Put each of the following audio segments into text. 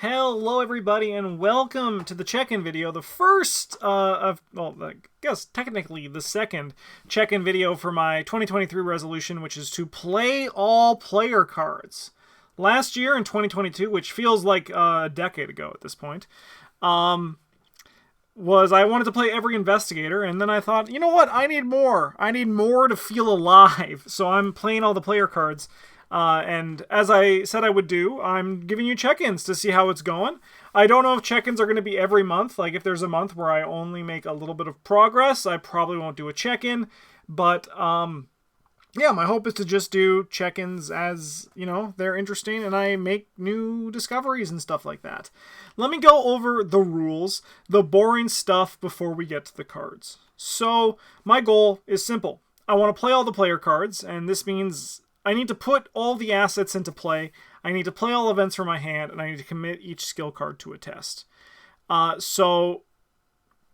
Hello, everybody, and welcome to the check-in video. The first I guess technically the second check-in video for my 2023 resolution, which is to play all player cards. Last year in 2022, which feels like a decade ago at this point, was I wanted to play every investigator, and then I thought, you know what, I need more. I need more to feel alive, so I'm playing all the player cards. And as I said I would do, I'm giving you check-ins to see how it's going. I don't know if check-ins are going to be every month. Like, if there's a month where I only make a little bit of progress, I probably won't do a check-in. But, yeah, my hope is to just do check-ins as, they're interesting and I make new discoveries and stuff like that. Let me go over the rules, the boring stuff before we get to the cards. So, my goal is simple. I want to play all the player cards, and this means I need to put all the assets into play, I need to play all events from my hand, and I need to commit each skill card to a test. So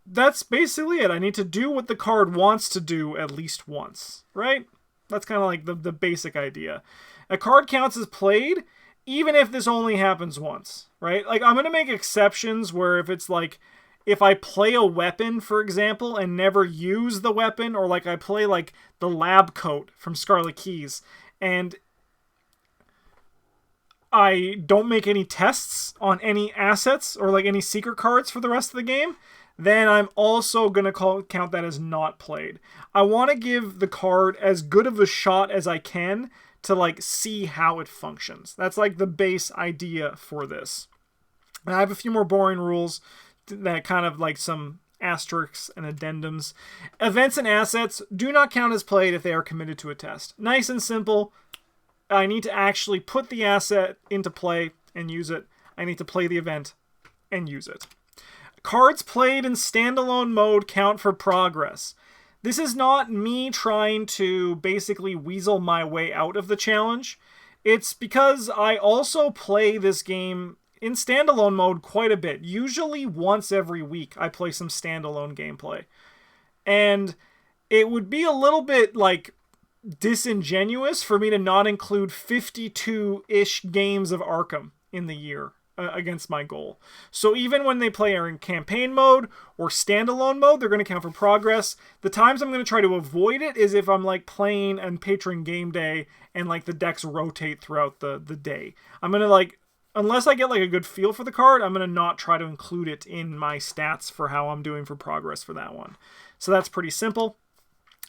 that's basically it. I need to do what the card wants to do at least once, right? That's kind of like the basic idea. A card counts as played, even if this only happens once, right? Like, I'm going to make exceptions where if it's like, if I play a weapon, for example, and never use the weapon, or like I play like the lab coat from Scarlet Keys, and I don't make any tests on any assets or like any secret cards for the rest of the game, then I'm also going to count that as not played. I want to give the card as good of a shot as I can to like see how it functions. That's like the base idea for this. And I have a few more boring rules that kind of like some asterisks and addendums. Events and assets do not count as played if they are committed to a test. Nice and simple. I need to actually put the asset into play and use it. I need to play the event and use it. Cards played in standalone mode count for progress. This is not me trying to basically weasel my way out of the challenge. It's because I also play this game in standalone mode quite a bit. Usually once every week I play some standalone gameplay. And it would be a little bit like disingenuous for me to not include 52-ish games of Arkham in the year against my goal. So even when they play are in campaign mode or standalone mode, they're going to count for progress. The times I'm going to try to avoid it is if I'm like playing on Patron Game Day and like the decks rotate throughout the day. I'm going to like, unless I get like a good feel for the card, I'm going to not try to include it in my stats for how I'm doing for progress for that one. So that's pretty simple.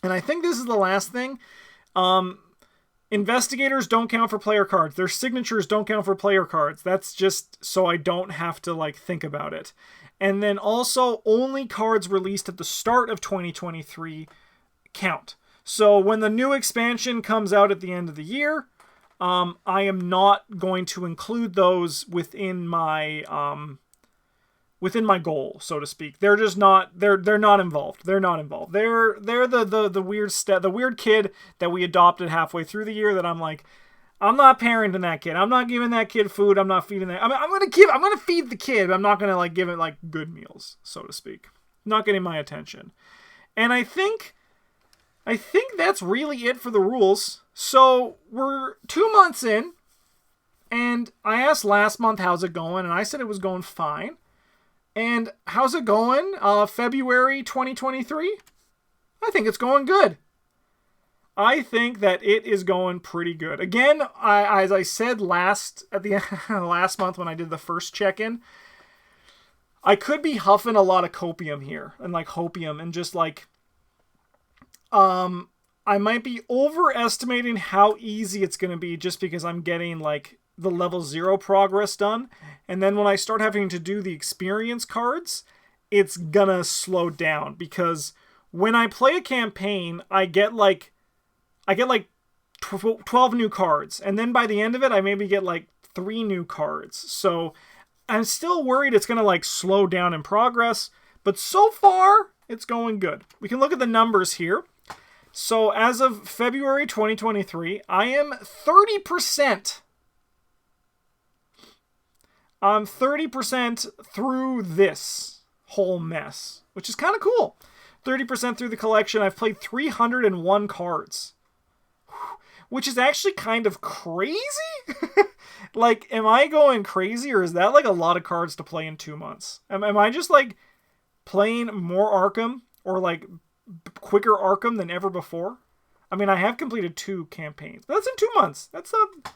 And I think this is the last thing. Investigators don't count for player cards. Their signatures don't count for player cards. That's just so I don't have to like think about it. And then also only cards released at the start of 2023 count. So when the new expansion comes out at the end of the year, I am not going to include those within my goal, so to speak. They're just not they're not involved. They're not involved. They're the weird kid that we adopted halfway through the year that I'm like, I'm not parenting that kid. I'm not giving that kid food. I'm not feeding that. I'm gonna feed the kid, but I'm not gonna like give it like good meals, so to speak. Not getting my attention. And I think that's really it for the rules. So we're 2 months in, and I asked last month how's it going, and I said it was going fine. And how's it going? February 2023? I think it's going good. I think that it is going pretty good. Again, as I said last month when I did the first check-in, I could be huffing a lot of copium here and like hopium and just like I might be overestimating how easy it's going to be just because I'm getting like the level 0 progress done. And then when I start having to do the experience cards, it's gonna slow down because when I play a campaign, I get like 12 new cards. And then by the end of it, I maybe get like 3 new cards. So I'm still worried it's gonna like slow down in progress, but so far it's going good. We can look at the numbers here. So as of February 2023, I am 30%. I'm 30% through this whole mess, which is kind of cool. 30% through the collection. I've played 301 cards, which is actually kind of crazy. Like, am I going crazy, or is that like a lot of cards to play in 2 months? Am I just like playing more Arkham or like quicker Arkham than ever before? I mean, I have completed 2 campaigns, but that's in 2 months. That's not.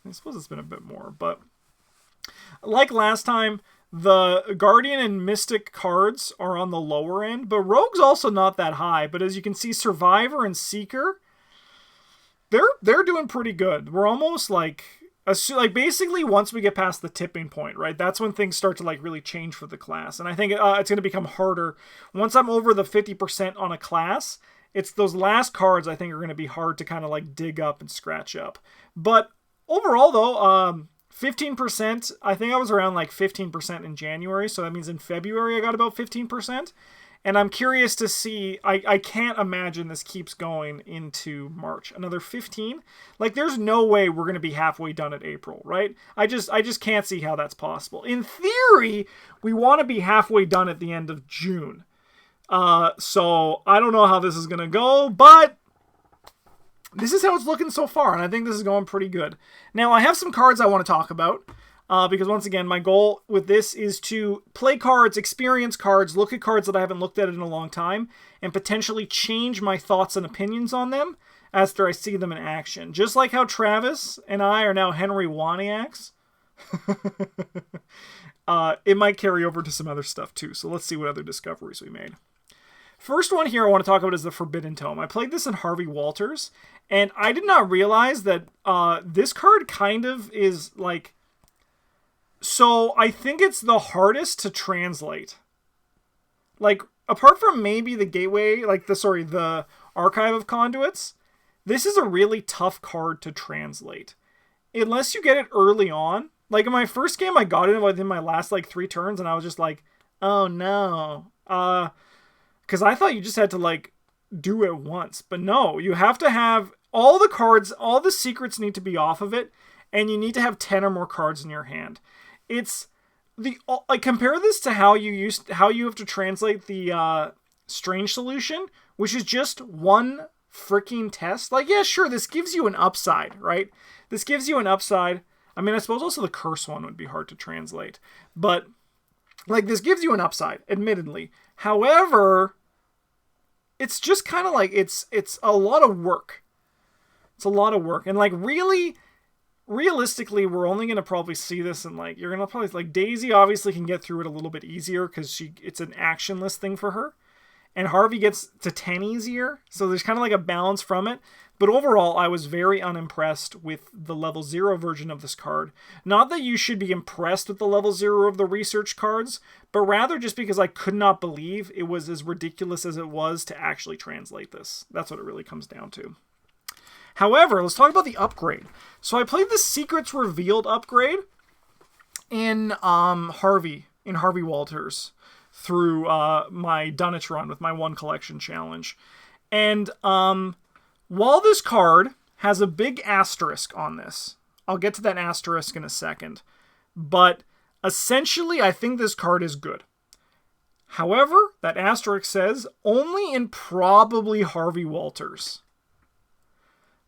I suppose it's been a bit more, but like last time, the Guardian and Mystic cards are on the lower end, but Rogue's also not that high. But as you can see, Survivor and Seeker, they're doing pretty good. We're almost like basically once we get past the tipping point, right? That's when things start to like really change for the class. And I think it's going to become harder once I'm over the 50% on a class. It's those last cards I think are going to be hard to kind of like dig up and scratch up. But overall though, 15%, I think I was around like 15% in January. So that means in February I got about 15%. And I'm curious to see, I can't imagine this keeps going into March. Another 15? Like, there's no way we're going to be halfway done at April, right? I just can't see how that's possible. In theory, we want to be halfway done at the end of June. So I don't know how this is going to go, but this is how it's looking so far, and I think this is going pretty good. Now, I have some cards I want to talk about. Because once again, my goal with this is to play cards, experience cards, look at cards that I haven't looked at in a long time, and potentially change my thoughts and opinions on them after I see them in action. Just like how Travis and I are now Henry Waniacs. It might carry over to some other stuff too, so let's see what other discoveries we made. First one here I want to talk about is the Forbidden Tome. I played this in Harvey Walters, and I did not realize that this card kind of is like... So, I think it's the hardest to translate. Like, apart from maybe the Gateway, the Archive of Conduits, this is a really tough card to translate. Unless you get it early on. Like, in my first game, I got it within my last, 3 turns, and I was just like, oh no. Because I thought you just had to, do it once. But no, you have to have all the cards, all the secrets need to be off of it, and you need to have 10 or more cards in your hand. It's compare this to how you have to translate the Strange Solution, which is just one freaking test. Yeah, sure, this gives you an upside, right? This gives you an upside. I mean, I suppose also the Curse one would be hard to translate, but this gives you an upside, admittedly. However, it's just kind of it's a lot of work. It's a lot of work, and really. Realistically, we're only going to probably see this in you're going to probably Daisy obviously can get through it a little bit easier because it's an actionless thing for her, and Harvey gets to 10 easier, so there's kind of a balance from it. But overall, I was very unimpressed with the level 0 version of this card. Not that you should be impressed with the level 0 of the research cards, but rather just because I could not believe it was as ridiculous as it was to actually translate this. That's what it really comes down to. However, let's talk about the upgrade. So I played the Secrets Revealed upgrade in Harvey Walters through my Dunwich run with my 1 collection challenge. And while this card has a big asterisk on this, I'll get to that asterisk in a second, but essentially I think this card is good. However, that asterisk says only in probably Harvey Walters.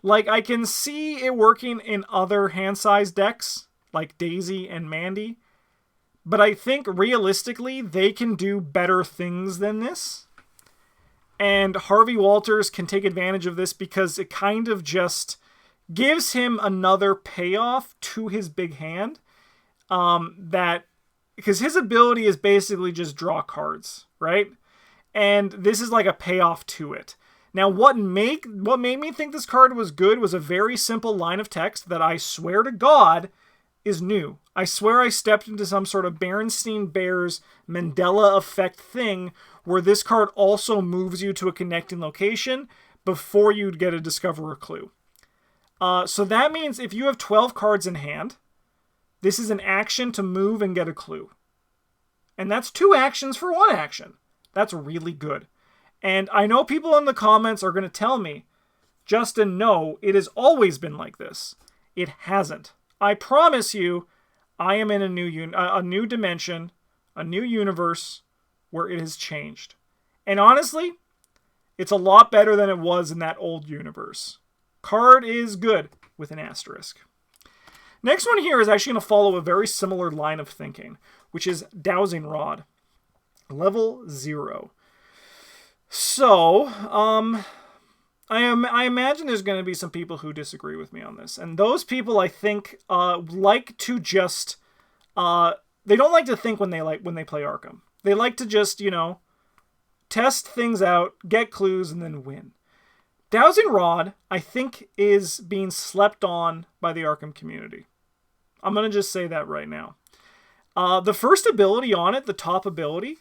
I can see it working in other hand-sized decks, like Daisy and Mandy. But I think, realistically, they can do better things than this. And Harvey Walters can take advantage of this because it kind of just gives him another payoff to his big hand. Because his ability is basically just draw cards, right? And this is like a payoff to it. Now, what made me think this card was good was a very simple line of text that I swear to God is new. I swear I stepped into some sort of Berenstein Bears Mandela effect thing where this card also moves you to a connecting location before you get to discover a clue. So that means if you have 12 cards in hand, this is an action to move and get a clue. And that's 2 actions for 1 action. That's really good. And I know people in the comments are going to tell me, Justin, no, it has always been like this. It hasn't. I promise you, I am in a new dimension, a new universe where it has changed. And honestly, it's a lot better than it was in that old universe. Card is good with an asterisk. Next one here is actually going to follow a very similar line of thinking, which is Dowsing Rod. Level 0. So, I imagine there's going to be some people who disagree with me on this. And those people, I think, like to just... they don't like to think when they play Arkham. They like to just, test things out, get clues, and then win. Dowsing Rod, I think, is being slept on by the Arkham community. I'm going to just say that right now. The first ability on it, the top ability,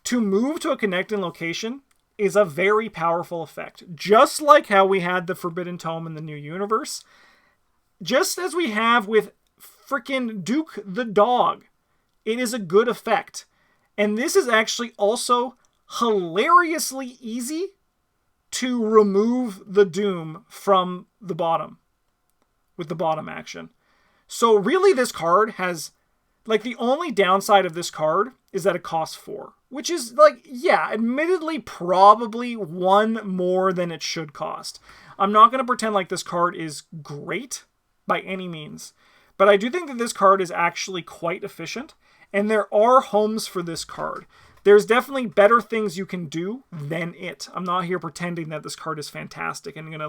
to move to a connecting location, is a very powerful effect. Just like how we had the Forbidden Tome in the new universe. Just as we have with frickin' Duke the Dog. It is a good effect. And this is actually also hilariously easy to remove the Doom from the bottom. With the bottom action. So really this card has... the only downside of this card is that it costs 4. Which is, admittedly probably 1 more than it should cost. I'm not going to pretend like this card is great by any means. But I do think that this card is actually quite efficient. And there are homes for this card. There's definitely better things you can do than it. I'm not here pretending that this card is fantastic and gonna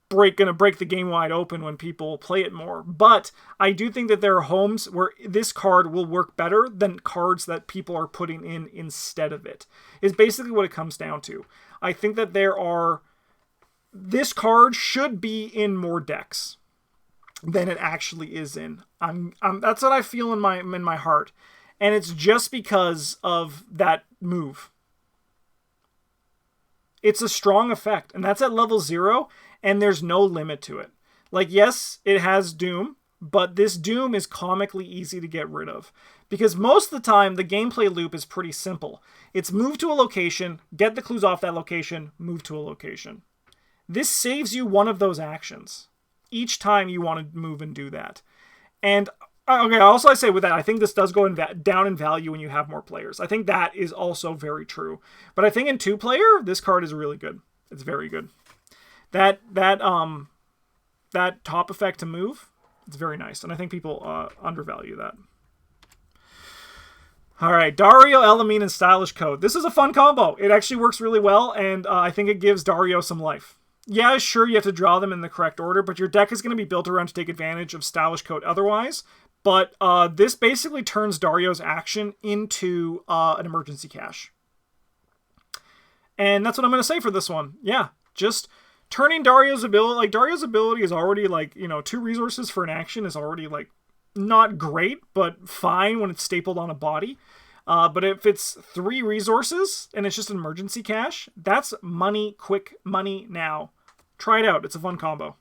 break the game wide open when people play it more. But I do think that there are homes where this card will work better than cards that people are putting in instead of it. Is basically what it comes down to. I think that this card should be in more decks than it actually is in. That's what I feel in my heart. And it's just because of that move. It's a strong effect, and that's at level 0, and there's no limit to it. Yes, it has Doom, but this Doom is comically easy to get rid of. Because most of the time, the gameplay loop is pretty simple. It's move to a location, get the clues off that location, move to a location. This saves you one of those actions each time you want to move and do that. And okay, also I say with that, I think this does go down in value when you have more players. I think that is also very true. But I think in 2-player, this card is really good. It's very good. That top effect to move, it's very nice. And I think people undervalue that. Alright, Dario, Elamine, and Stylish Code. This is a fun combo. It actually works really well, and I think it gives Dario some life. Yeah, sure, you have to draw them in the correct order, but your deck is going to be built around to take advantage of Stylish Code otherwise. But this basically turns Dario's action into an emergency cache. And that's what I'm going to say for this one. Yeah, just turning Dario's ability... Dario's ability is already, 2 resources for an action is already, not great, but fine when it's stapled on a body. But if it's 3 resources and it's just an emergency cache, that's money, quick money now. Try it out. It's a fun combo.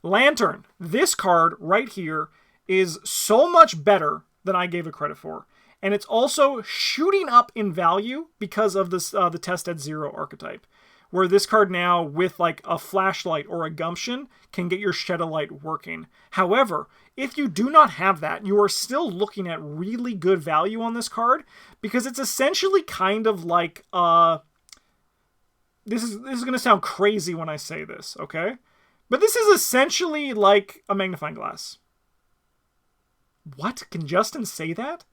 Lantern. This card right here is so much better than I gave it credit for. And it's also shooting up in value because of this the Test at 0 archetype. Where this card now, with a flashlight or a gumption, can get your Shed a Light working. However, if you do not have that, you are still looking at really good value on this card, because it's essentially kind of like... This is going to sound crazy when I say this, okay? But this is essentially like a magnifying glass. What? Can Justin say that?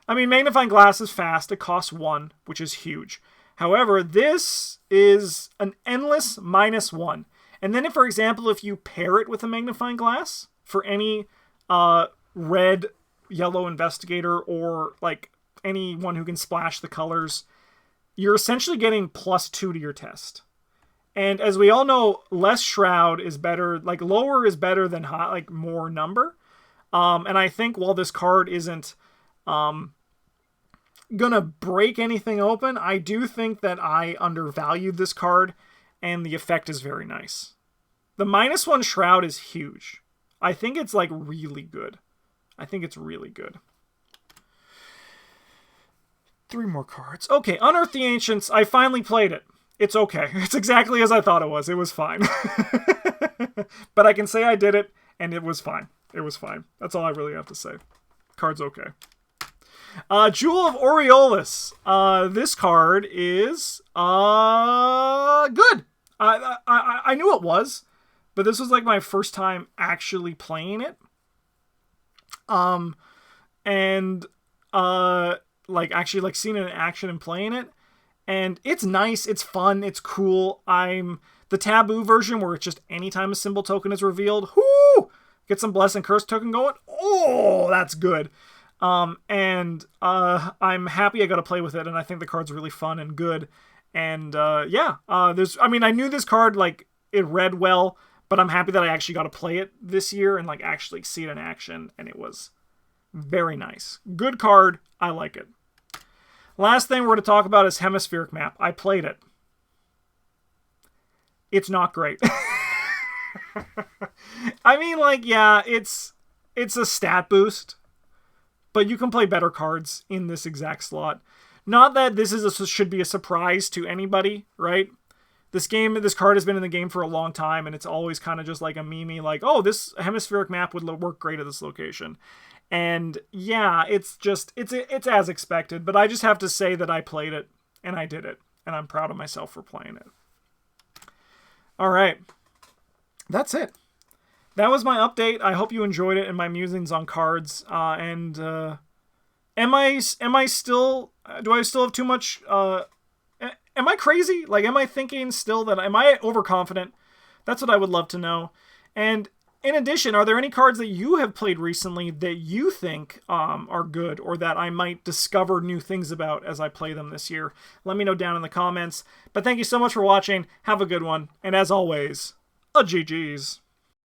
I mean, magnifying glass is fast. It costs 1, which is huge. However, this is an endless -1. And then, for example, if you pair it with a magnifying glass for any red, yellow investigator or anyone who can splash the colors, you're essentially getting +2 to your test. And as we all know, less shroud is better, lower is better than high, more number. And I think while this card isn't gonna break anything open, I do think that I undervalued this card, and the effect is very nice. The -1 shroud is huge. I think it's really good. I think it's really good. 3 more cards. Okay, Unearth the Ancients. I finally played it. It's okay. It's exactly as I thought it was. It was fine. But I can say I did it, and it was fine. It was fine. That's all I really have to say. Card's okay. Jewel of Aureolus. This card is good. I knew it was, but this was like my first time actually playing it. And like actually like seeing it in action and playing it. And it's nice, it's fun, it's cool. I'm the taboo version where it's just anytime a symbol token is revealed, whoo! Get some bless and curse token going. Oh, that's good. I'm happy I got to play with it, and I think the card's really fun and good. And I knew this card, like, it read well, but I'm happy that I actually got to play it this year and like actually see it in action, and it was very nice. Good card. I like it. Last thing we're going to talk about is Hemispheric Map. I played it. It's not great. I mean, like, yeah, it's a stat boost, but you can play better cards in this exact slot. Not that this should be a surprise to anybody, right? This card has been in the game for a long time, and it's always kind of just like a meme, like, oh, this Hemispheric Map would work great at this location. And yeah, it's as expected, but I just have to say that I played it, and I did it, and I'm proud of myself for playing it. All right. That's it. That was my update. I hope you enjoyed it and my musings on cards. Do I still have too much? Am I crazy? Like, am I thinking still am I overconfident? That's what I would love to know. And in addition, are there any cards that you have played recently that you think are good, or that I might discover new things about as I play them this year? Let me know down in the comments. But thank you so much for watching. Have a good one. And as always, a GG's.